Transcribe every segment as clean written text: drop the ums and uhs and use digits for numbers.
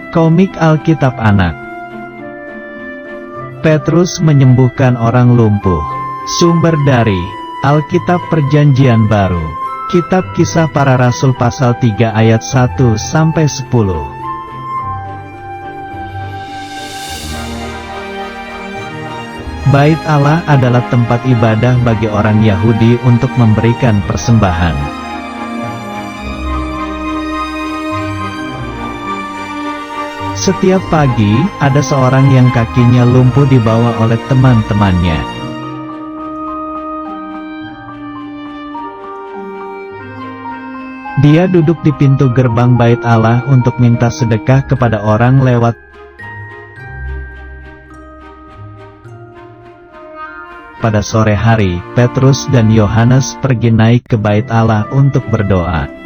Komik Alkitab Anak. Petrus menyembuhkan orang lumpuh. Sumber dari Alkitab Perjanjian Baru, Kitab Kisah Para Rasul pasal 3 ayat 1-10. Bait Allah adalah tempat ibadah bagi orang Yahudi untuk memberikan persembahan. Setiap pagi, ada seorang yang kakinya lumpuh dibawa oleh teman-temannya. Dia duduk di pintu gerbang Bait Allah untuk minta sedekah kepada orang lewat. Pada sore hari, Petrus dan Yohanes pergi naik ke Bait Allah untuk berdoa.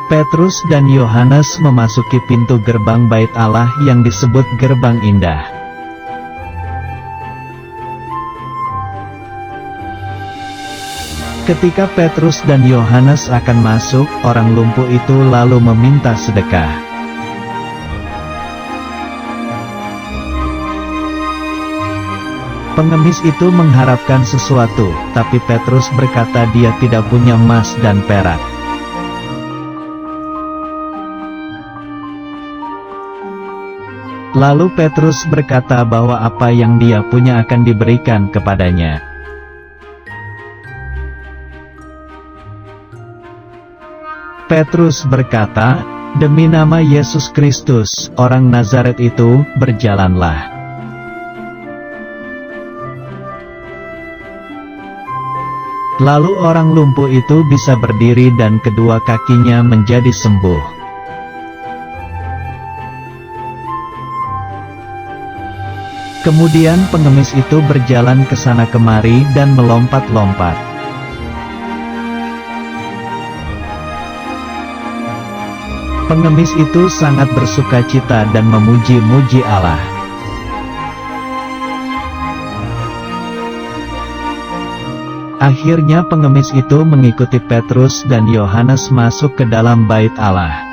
Petrus dan Yohanes memasuki pintu gerbang Bait Allah yang disebut Gerbang Indah. Ketika Petrus dan Yohanes akan masuk, orang lumpuh itu lalu meminta sedekah. Pengemis itu mengharapkan sesuatu, tapi Petrus berkata dia tidak punya emas dan perak. Lalu Petrus berkata bahwa apa yang dia punya akan diberikan kepadanya. Petrus berkata, "Demi nama Yesus Kristus, orang Nazaret itu, berjalanlah." Lalu orang lumpuh itu bisa berdiri dan kedua kakinya menjadi sembuh. Kemudian pengemis itu berjalan ke sana kemari dan melompat-lompat. Pengemis itu sangat bersukacita dan memuji-muji Allah. Akhirnya pengemis itu mengikuti Petrus dan Yohanes masuk ke dalam Bait Allah.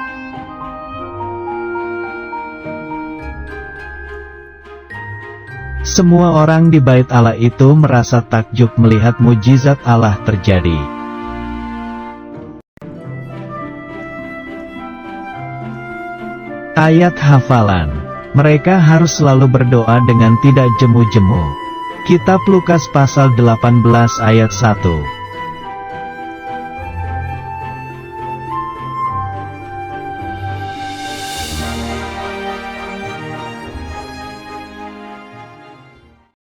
Semua orang di Bait Allah itu merasa takjub melihat mujizat Allah terjadi. Ayat hafalan. Mereka harus selalu berdoa dengan tidak jemu-jemu. Kitab Lukas pasal 18 ayat 1.